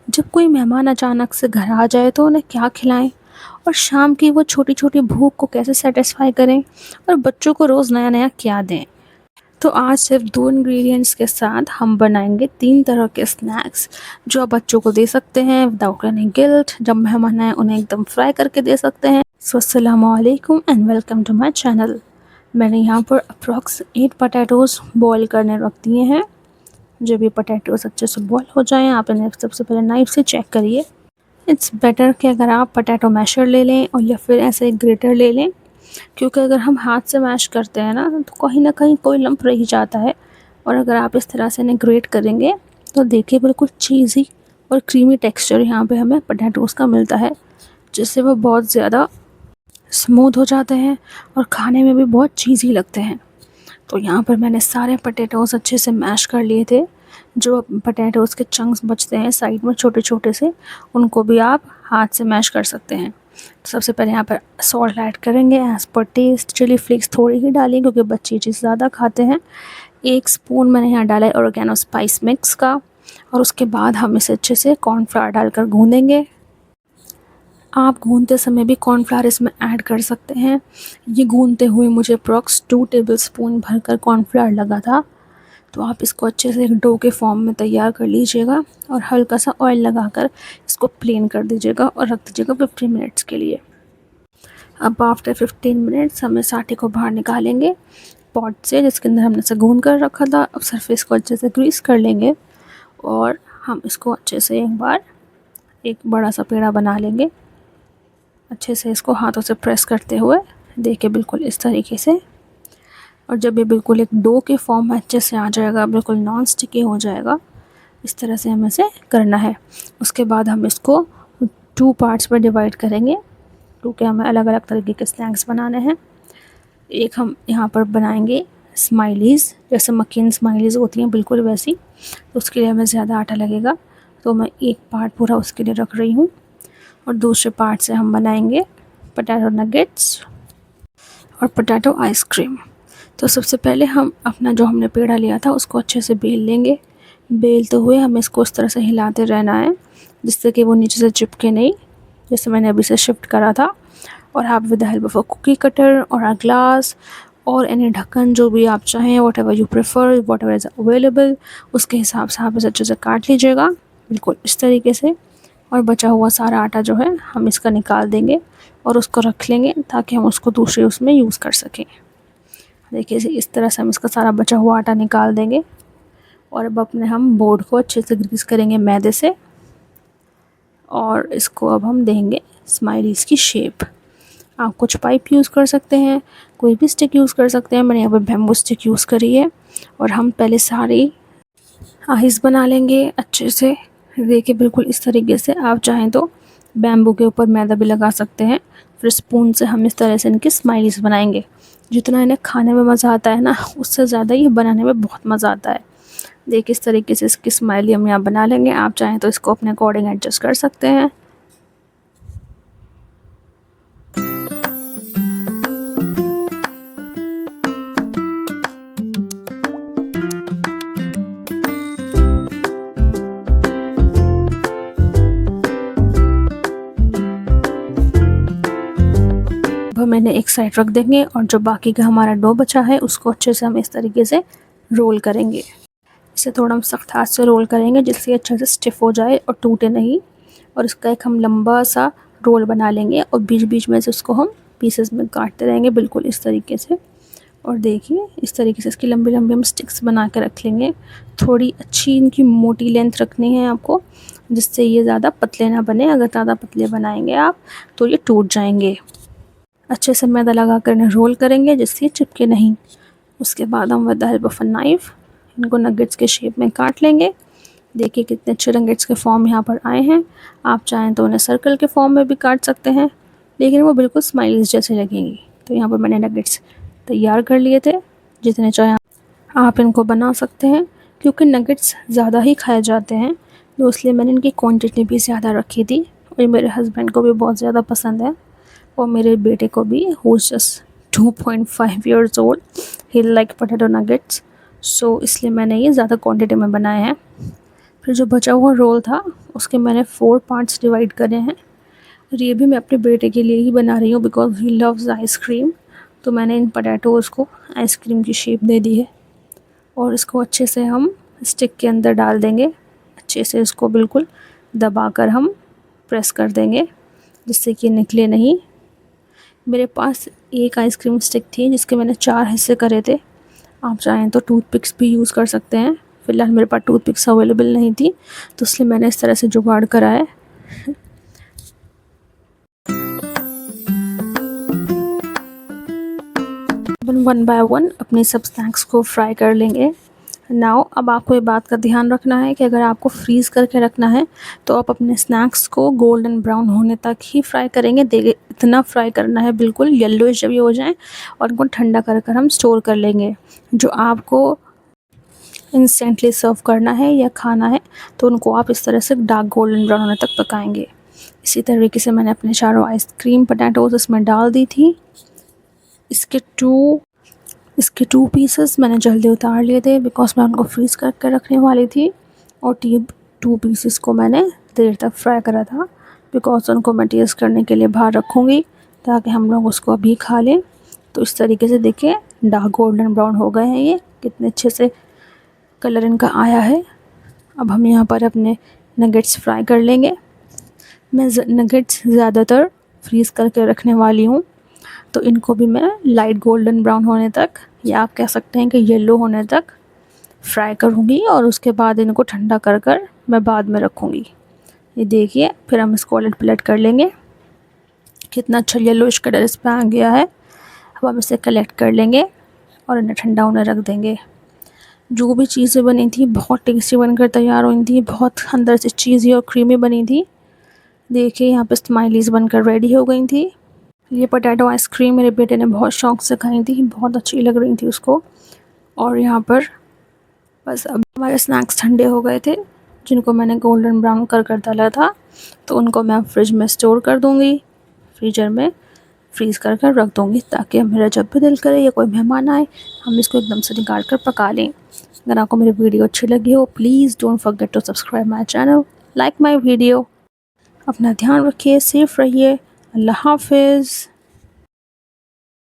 जब कोई मेहमान अचानक से घर आ जाए तो उन्हें क्या खिलाएं और शाम की वो छोटी छोटी भूख को कैसे सेटिस्फाई करें और बच्चों को रोज़ नया नया क्या दें। तो आज सिर्फ 2 इंग्रेडिएंट्स के साथ हम बनाएंगे 3 तरह के स्नैक्स जो आप बच्चों को दे सकते हैं विदाउट एनी गिल्ट। जब मेहमान आए उन्हें एकदम फ्राई करके दे सकते हैं। सो अस्सलामु अलैकुम and welcome to my channel. मैंने यहाँ पर अप्रॉक्स 8 पोटैटोज़ बॉईल करने रख दिए हैं। जब ये पोटैटोज़ अच्छे से बॉईल हो जाएं आप इन्हें सबसे पहले नाइफ़ से चेक करिए। इट्स बेटर कि अगर आप पोटैटो मैशर ले लें और या फिर ऐसे एक ग्रेटर ले लें, क्योंकि अगर हम हाथ से मैश करते हैं ना तो कहीं ना कहीं कोई लंप रह जाता है। और अगर आप इस तरह से इन्हें ग्रेट करेंगे तो देखिए बिल्कुल चीज़ी और क्रीमी टेक्सचर यहाँ पे हमें पोटैटोज़ का मिलता है, जिससे वो बहुत ज़्यादा स्मूथ हो जाते हैं और खाने में भी बहुत चीज़ी लगते हैं। तो यहाँ पर मैंने सारे पोटैटोज़ अच्छे से मैश कर लिए थे। जो पोटैटोज़ के चंक्स बचते हैं साइड में छोटे छोटे से, उनको भी आप हाथ से मैश कर सकते हैं। तो सबसे पहले यहाँ पर सॉल्ट ऐड करेंगे as per taste. Chilli flakes थोड़ी ही डालें क्योंकि बच्चे चीज़ ज़्यादा खाते हैं। 1 स्पून मैंने यहाँ डाला है ऑर्गेनो स्पाइस मिक्स का। और उसके बाद हम इसे अच्छे से कॉर्नफ्लावर डालकर गूँधेंगे। आप गूंदते समय भी कॉर्नफ्लावर इसमें ऐड कर सकते हैं। ये गूंदते हुए मुझे अप्रॉक्स 2 टेबलस्पून भरकर कॉर्नफ्लावर लगा था। तो आप इसको अच्छे से एक डो के फॉर्म में तैयार कर लीजिएगा और हल्का सा ऑयल लगाकर इसको प्लेन कर दीजिएगा और रख दीजिएगा 15 मिनट्स के लिए। अब आफ्टर 15 मिनट्स हम इस आटे को बाहर निकालेंगे पॉट से जिसके अंदर हमने इसे गूंद कर रखा था। अब सरफेस को अच्छे से ग्रीस कर लेंगे और हम इसको अच्छे से एक बार एक बड़ा सा पेड़ा बना लेंगे। अच्छे से इसको हाथों से प्रेस करते हुए देखिए बिल्कुल इस तरीके से। और जब ये बिल्कुल एक डो के फॉर्म में अच्छे से आ जाएगा, बिल्कुल नॉन स्टिकी हो जाएगा, इस तरह से हमें इसे करना है। उसके बाद हम इसको 2 पार्ट्स में डिवाइड करेंगे क्योंकि हमें अलग अलग तरीके के स्नैक्स बनाने हैं। एक हम यहाँ पर बनाएंगे स्माइलीज़, जैसे मक्खन स्माइलीज़ होती हैं बिल्कुल वैसी। तो उसके लिए हमें ज़्यादा आटा लगेगा, तो मैं एक पार्ट पूरा उसके लिए रख रही हूँ। और दूसरे पार्ट से हम बनाएंगे पोटैटो नगेट्स और पोटैटो आइसक्रीम। तो सबसे पहले हम अपना जो हमने पेड़ा लिया था उसको अच्छे से बेल लेंगे। बेलते हुए हमें इसको इस तरह से हिलाते रहना है जिससे कि वो नीचे से चिपके नहीं, जैसे मैंने अभी से शिफ्ट करा था। और आप with the help of a cookie cutter और अ ग्लास और एनी ढक्कन जो भी आप चाहें, what ever you prefer, what ever is available, उसके हिसाब से आप इसे अच्छे से काट लीजिएगा बिल्कुल इस तरीके से। और बचा हुआ सारा आटा जो है हम इसका निकाल देंगे और उसको रख लेंगे ताकि हम उसको दूसरे उसमें यूज़ कर सकें। देखिए इस तरह से हम इसका सारा बचा हुआ आटा निकाल देंगे। और अब अपने हम बोर्ड को अच्छे से ग्रीस करेंगे मैदे से और इसको अब हम देंगे स्माइलीज़ की शेप। आप कुछ पाइप यूज़ कर सकते हैं, कोई भी स्टिक यूज़ कर सकते हैं। मैंने यहाँ पर बैम्बू स्टिक यूज़ करी है। और हम पहले सारी आइस बना लेंगे अच्छे से। देखिए बिल्कुल इस तरीके से। आप चाहें तो बैम्बू के ऊपर मैदा भी लगा सकते हैं। फिर स्पून से हम इस तरह से इनकी स्माइलीज़ बनाएंगे। जितना इन्हें खाने में मज़ा आता है ना, उससे ज़्यादा ये बनाने में बहुत मज़ा आता है। देखिए इस तरीके से इसकी स्माइली हम यहाँ बना लेंगे। आप चाहें तो इसको अपने अकॉर्डिंग एडजस्ट कर सकते हैं। अब मैंने एक साइड रख देंगे और जो बाकी का हमारा डो बचा है उसको अच्छे से हम इस तरीके से रोल करेंगे। इसे थोड़ा हम सख्त हाथ से रोल करेंगे जिससे अच्छे से स्टिफ़ हो जाए और टूटे नहीं। और इसका एक हम लंबा सा रोल बना लेंगे और बीच बीच में से उसको हम पीसेस में काटते रहेंगे बिल्कुल इस तरीके से। और देखिए इस तरीके से इसकी लंबी लंबी हम स्टिक्स बना के रख लेंगे। थोड़ी अच्छी इनकी मोटी लेंथ रखनी है आपको, जिससे ये ज़्यादा पतले ना बने। अगर ज़्यादा पतले बनाएंगे आप तो ये टूट जाएंगे। अच्छे से मैदा लगा कर इन्हें रोल करेंगे जिससे ये चिपके नहीं। उसके बाद हम with the help of a knife इनको नगेट्स के शेप में काट लेंगे। देखिए कितने अच्छे नगेट्स के फॉर्म यहाँ पर आए हैं। आप चाहें तो उन्हें सर्कल के फॉर्म में भी काट सकते हैं, लेकिन वो बिल्कुल स्माइलीज़ जैसे लगेंगी। तो यहाँ पर मैंने नगेट्स तैयार कर लिए थे। जितने चाहे आप इनको बना सकते हैं, क्योंकि नगेट्स ज़्यादा ही खाए जाते हैं तो इसलिए मैंने इनकी क्वांटिटी भी ज़्यादा रखी थी। और मेरे हस्बैंड को भी बहुत ज़्यादा पसंद है और मेरे बेटे को भी, who is just 2.5 years old, he like potato nuggets. So इसलिए मैंने ये ज़्यादा क्वांटिटी में बनाए हैं। फिर जो बचा हुआ रोल था उसके मैंने 4 पार्ट्स डिवाइड करे हैं। और ये भी मैं अपने बेटे के लिए ही बना रही हूँ बिकॉज़ ही लव्स आइसक्रीम। तो मैंने इन पोटैटोज़ को आइसक्रीम की शेप दे दी है और इसको अच्छे से हम स्टिक के अंदर डाल देंगे। अच्छे से इसको बिल्कुल दबाकर हम प्रेस कर देंगे जिससे कि निकले नहीं। मेरे पास एक आइसक्रीम स्टिक थी जिसके मैंने 4 हिस्से करे थे। आप चाहें तो टूथपिक्स भी यूज़ कर सकते हैं। फ़िलहाल मेरे पास टूथपिक्स अवेलेबल नहीं थी तो इसलिए मैंने इस तरह से जुगाड़ करा है। वन बाय वन अपने सब स्नैक्स को फ्राई कर लेंगे। नाउ अब आपको ये बात का ध्यान रखना है कि अगर आपको फ्रीज़ करके रखना है तो आप अपने स्नैक्स को गोल्डन ब्राउन होने तक ही फ्राई करेंगे। देखिए इतना फ्राई करना है बिल्कुल येलोइश जब ये हो जाएं और इनको ठंडा कर कर हम स्टोर कर लेंगे। जो आपको इंस्टेंटली सर्व करना है या खाना है तो उनको आप इस तरह से डार्क गोल्डन ब्राउन होने तक पकाएंगे। इसी तरीके से मैंने अपने चारों आइसक्रीम पोटैटोज़ इसमें डाल दी थी। इसके 2 पीसेस मैंने जल्दी उतार लिए थे बिकॉज़ मैं उनको फ्रीज़ करके रखने वाली थी। और 2 पीसेस को मैंने देर तक फ्राई करा था बिकॉज़ उनको मैं टेस्ट करने के लिए बाहर रखूँगी ताकि हम लोग उसको अभी खा लें। तो इस तरीके से देखिए डार्क गोल्डन ब्राउन हो गए हैं, ये कितने अच्छे से कलर इनका आया है। अब हम यहाँ पर अपने नगेट्स फ्राई कर लेंगे। मैं नगेट्स ज़्यादातर फ्रीज़ करके रखने वाली हूँ तो इनको भी मैं लाइट गोल्डन ब्राउन होने तक या आप कह सकते हैं कि येलो होने तक फ्राई करूँगी और उसके बाद इनको ठंडा कर कर मैं बाद में रखूँगी। ये देखिए फिर हम इसको उलट पलट कर लेंगे। कितना अच्छा येलोइश कलर इस पर आ गया है। अब हम इसे कलेक्ट कर लेंगे और इन्हें ठंडा होने रख देंगे। जो भी चीज़ें बनी थी बहुत टेस्टी बनकर तैयार हुई थी, बहुत अंदर से चीज़ी और क्रीमी बनी थी। देखिए यहाँ पे स्माइलीज़ बनकर रेडी हो गई थी। ये पोटैटो आइसक्रीम मेरे बेटे ने बहुत शौक़ से खाई थी, बहुत अच्छी लग रही थी उसको। और यहाँ पर बस अब हमारे स्नैक्स ठंडे हो गए थे जिनको मैंने गोल्डन ब्राउन कर कर डाला था तो उनको मैं फ्रिज में स्टोर कर दूँगी, फ्रीजर में फ्रीज़ कर कर रख दूँगी ताकि मेरा जब भी दिल करे या कोई मेहमान आए हम इसको एकदम से निकाल कर पका लें। अगर आपको मेरी वीडियो अच्छी लगी हो please don't forget to subscribe my channel, like my video. अपना ध्यान रखिए, सेफ़ रहिए। अल्लाह हाफ़िज़।